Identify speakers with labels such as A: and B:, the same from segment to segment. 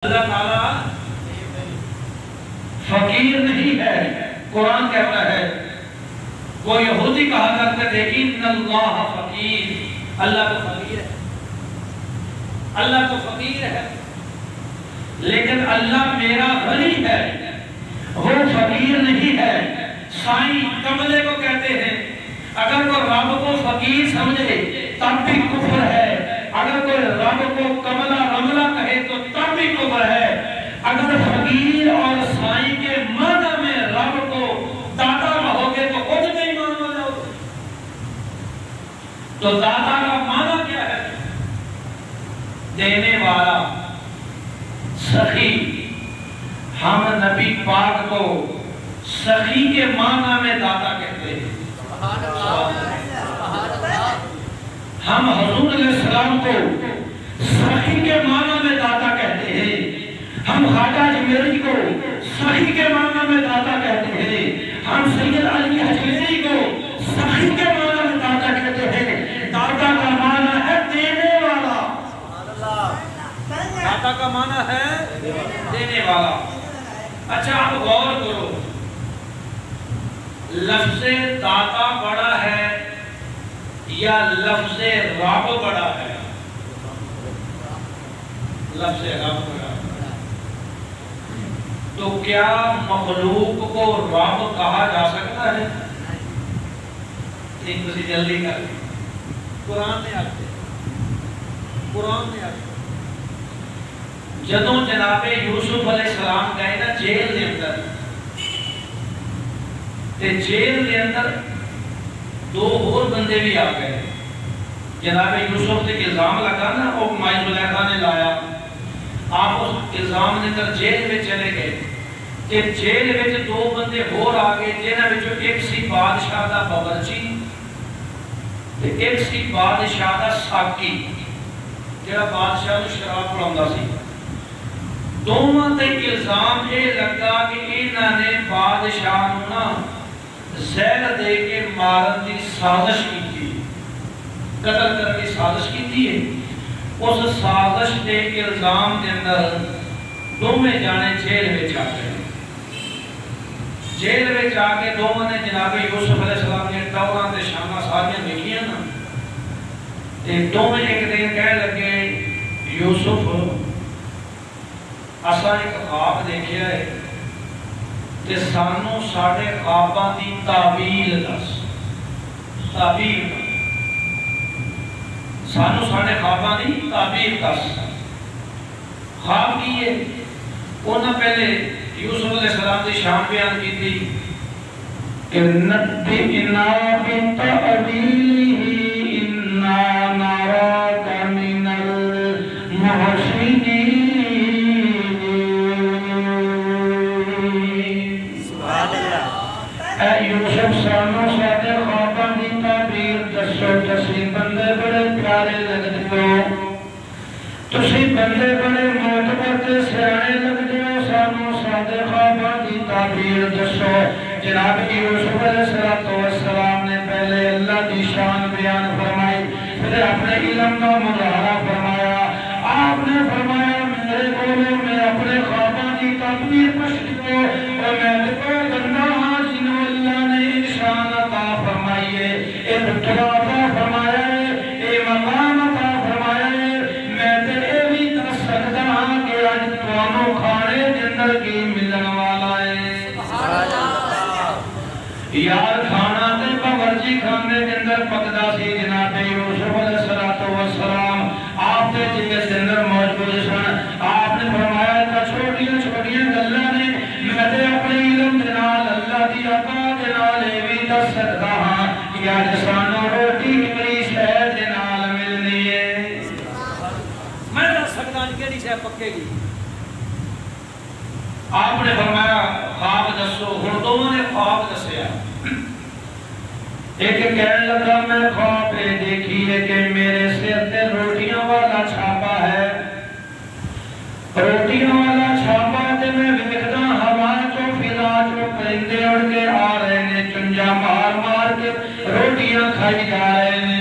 A: اللہ تعالیٰ فقیر نہیں ہے۔ قرآن کہتا ہے، وہ یہودی کہا کرتے تھے ان اللہ فقیر، اللہ تو فقیر ہے، اللہ تو فقیر ہے، لیکن اللہ میرا غنی ہے، وہ فقیر نہیں ہے۔ سائیں کملے کو کہتے ہیں اگر کوئی رب کو فقیر سمجھے تب بھی کفر ہے، اگر کوئی رب کو کملہ رملہ کہے تو تب بھی کفر ہے۔ اگر فقیر اور سائیں کے معنی میں رب کو داتا کہو گے تو خود نہیں مان ہو جاؤ گے۔ تو داتا کا معنی کیا ہے؟ دینے والا، سخی۔ ہم نبی پاک کو سخی کے معنی میں داتا کہتے ہیں۔ ہم حضور علیہ السلام کو سخی کے معنی میں داتا کہتے ہیں۔ ہم خواجہ اجمیری کو سخی کے معنی میں داتا کہتے ہیں۔ ہم سید علی حجویری کو سخی کے معنی میں داتا کہتے ہیں۔ داتا کا معنی ہے دینے والا، داتا کا معنی ہے دینے والا۔ اچھا آپ غور کرو، لفظ داتا بڑا ہے یا لفظ رب بڑا ہے؟ لفظ رب بڑا ہے۔ تو کیا مخلوق کو رب کہا جا سکتا ہے؟ ایک کسی جلدی کر لی، قرآن میں آتے قرآن میں آتے جدوں جناب یوسف علیہ السلام گئے نا جیل دے اندر، تے جیل دے اندر دو اور بندے بھی آ گئے۔ جناب یوسف سے الزام لگا نا، وہ مائی زلیخا نے لایا، آپ اس الزام نے کر جیل میں چلے گئے۔ تے جیل میں دو بندے اور آ گئے، جنہاں وچوں ایک سی بادشاہ دا باورچی تے ایک سی بادشاہ دا ساقی، جڑا بادشاہ نوں شراب پلاوندا سی۔ دونوں تے الزام یہ لگا کہ انہاں نے بادشاہ نوں نا زہر دے کے مارن دی سازش کی تھی، قتل کرنے کی سازش کی تھی۔ اس سازش دے الزام دے اندر دونوں جانے جیل میں جا گئے۔ جیل میں جا کے دونوں نے جناب یوسف علیہ السلام نے ٹوراں تے شاناں ساریاں لکھیاں نا، تے دونوں ایک دن کہہ لگے یوسف اساں ایک خواب دیکھیا ہے تے سانوں ساڈے خواباں دی تعبیر دس، تعبیر سانوں ساڈے خواباں دی تعبیر دس۔ خواب کی ہے؟ انہاں پہلے یوسف علیہ السلام دی شان بیان کی تھی کہ نبئنا بتأویلہ انا نراک من المحسنین۔ اے یوسف سانوں ساڈے خواباں دی تعبیر دسو، تسی بندے بڑے پیارے لگدے ہو، تسی بندے بڑے معتبر تے سیانے لگدے ہو، سانوں ساڈے خواباں دی تعبیر دسو۔ جناب یوسف علیہ السلام نے پہلے اللہ دی شان بیان فرمائی، پھر اپنے علم کا مظاہرہ فرمایا۔ آپ نے فرمایا میرے بولے میں اپنے خواباں دی تعبیر پوچھ دیو، اور میں تو بندہ ہاں جنہوں اللہ نے شان عطا فرمائی ہے، اے رتبہ عطا فرمایا ہے، اے مقام عطا فرمایا ہے۔ میں تے اے بھی دس سکتا ہاں کہ آج توانوں کھانے جندر کی ملن والا ہے۔ یار کھانا تے باورچی خانے جندر پکدا سی جناب یوسف علیہ السلام، آپ تے جس جندر موجود سن۔ آپ نے فرمایا کہ چھوٹیاں چھوٹیاں گلاں نے میں تے اپنے علم دے نال اللہ دی عطا دے نال اے بھی دس سکدا ہاں کہ اج سانوں روٹی کیڑی شے دے نال ملنی ہے۔ میں دس سکدا ہاں کیڑی شے پکے گی۔ آپ نے فرمایا خواب دسو، ہن دونوں نے خواب دسیا۔ ایک کہنے لگا میں خواب دیکھی ہے کہ میرے سر تے روٹیاں والا چھاپا ہے، روٹیاں والا چھاپا تے میں ویکھدا ہوا چوں فضا چوں پرندے اڑ کے آ رہے نے، چنجا مار مار کے روٹیاں کھائی جا رہے نے۔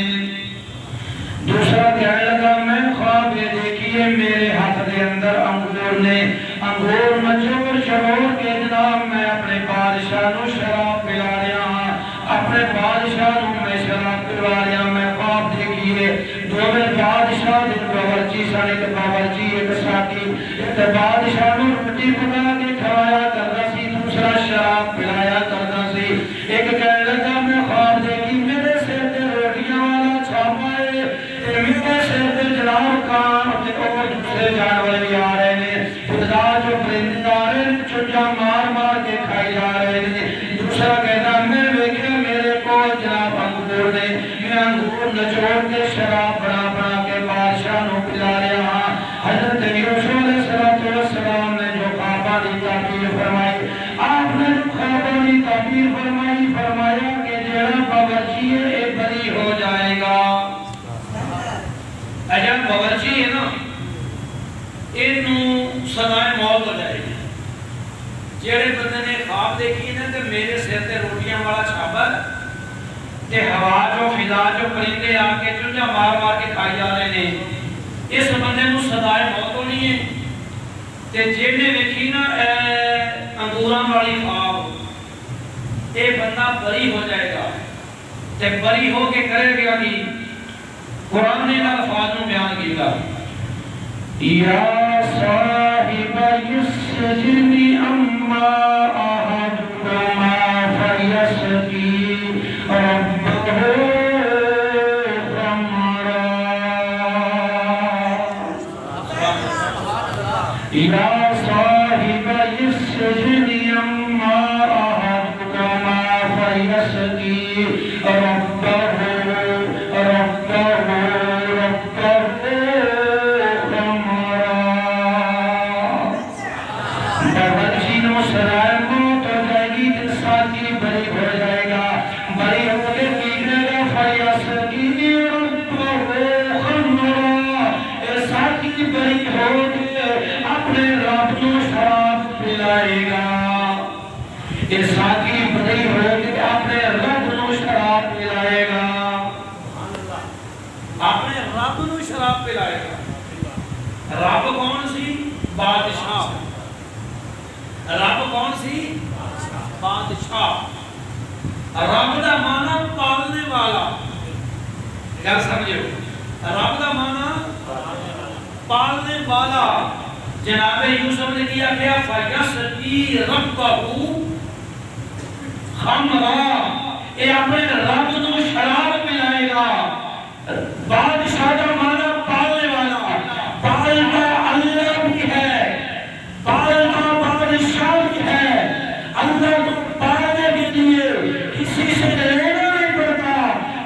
A: دوسرا کہنے لگا میں خواب دیکھی ہے میرے ہاتھ دے اندر انگور نے، نے انگور نچوڑ چڑوڑ کے جناب میں اپنے بادشاہ نو شراب پلا رہا ہاں، اپنے بادشاہ نو میں شراب پلا رہا ہاں۔ میں خواب دیکھیے دو میں بادشاہ دن باورچی سن، ایک باورچی ایک ساتھی، ایک بادشاہ نو روٹی پکا کے کھایا کرتا سی، دوسرا شراب پلایا کرتا سی۔ ایک کہنے لگا میں خواب دیکھی میرے سر تے روٹیاں والا چھاپا ہے، میرے سر تے جناب کان تے اور دوسرے جانور بھی آ رہے ہیں، خدا جو پرندے آ رہے ہیں چنجا مار مار کے کھائی جا رہے ہیں۔ دوسرا کہتا میں ویکھیا میرے کو جناب انگور نے، میں انگور نچوڑ کے شراب بنا کے بادشاہ نو پلا رہا ہاں۔ حضرت یوسف علیہ السلام نے جو خواباں دی تعبیر فرمائی، آپ نے جو خواباں دی تعبیر فرمائی، فرمایا کہ جڑا باورچی ہے اے بری ہو جائے گا۔ اجا باورچی ہے نا، اینوں سزائے موت ہو جائے گی۔ جڑے بندے نے خواب دیکھی نا کہ میرے سر تے روٹیاں والا چھاپا تے ہوا جو فضا جو پرندے آ کے چنجا مار مار کے کھائی جا رہے ہیں، اس بندے نو سزائے موت ہونی ہے۔ تے جڑے ویکھی نا انگوراں والی خواب، اے بندہ بری ہو جائے گا۔ تے بری ہو کے کرے گا کہ قرآن نے الفاظ نو بیان کیتا، یا صاحب السجن اما احدکما فیسقی ربہ خمرا، یا صاحب السجن اما احدکما فیسقی ربہ رب کون سی؟ بادشاہ۔ رب کون سی؟ بادشاہ۔ رب دا معنی پالنے والا، گل سمجھو، رب دا معنی پالنے والا۔ جناب یوسف نے کیا کیا؟ فَيَسْقِي رَبَّهُ خَمْرًا، اے اپنے رب نو شراب پلائے گا۔ بادشاہ دا معنی پالنے والا، پالتا اللہ بھی ہے، پالتا بادشاہ بھی ہے۔ اللہ کو پالنے کے لیے کسی سے لینا نہیں پڑتا،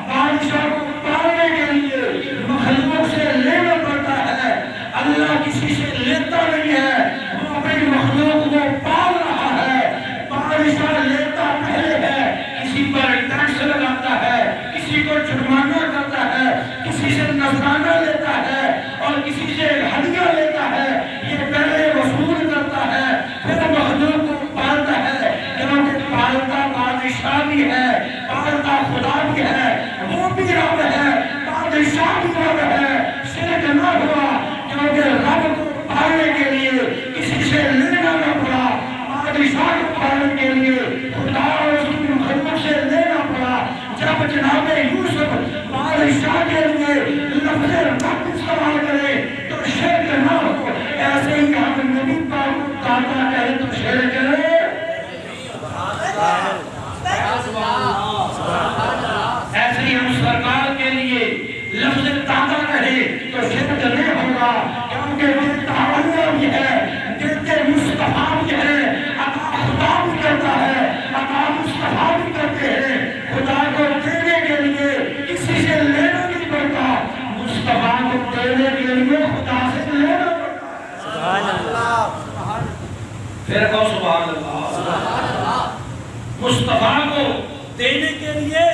A: بادشاہ کو پالنے کے لیے مخلوق سے لینا پڑتا ہے۔ اللہ کسی سے لیتا نہیں ہے، وہ اپنی مخلوق کو پال رہا ہے۔ بادشاہ لیتا پہلے ہے، کسی پر ٹیکس لگاتا ہے، کسی کو جرمانہ کرتا ہے، کسی سے نذرانہ لیتا ہے اور کسی سے ہدیہ لیتا ہے۔ یہ پہلے وصول کرتا ہے پھر مخلوق کو پالتا ہے، کیونکہ پالتا بادشاہ بھی ہے، پالتا خدا بھی ہے، وہ بھی رب ہے، بادشاہ بھی رب ہے۔ شرک نہ ہوا کیونکہ رب کو پالنے کے لیے کسی سے لینا نہ پڑا، بادشاہ کو پالنے کے لیے خدا اور اس کی مخلوق سے لینا پڑا۔ جب جناب یوسف بادشاہ کے لیے لفظ رب استعمال کرے تو شرک نہ ہو، ایسے ہی ہم نبی پاک کو داتا کہے تو شرک کرے۔ ایسے ہی ہم سرکار کے لیے لفظ داتا کہے تو شرک نہیں ہوگا، کیونکہ دیتا اللہ بھی ہے، دیتے مصطفیٰ بھی ہے، عطا خدا بھی کرتا ہے، عطا مصطفیٰ بھی کرتے ہیں۔ خدا کو دینے کے لیے کسی سے لینا نہیں پڑتا، مصطفیٰ کو دینے کے لیے خدا سے لینا پڑتا۔ سبحان اللہ، پھر کہو سبحان اللہ۔ مصطفیٰ کو دینے کے لیے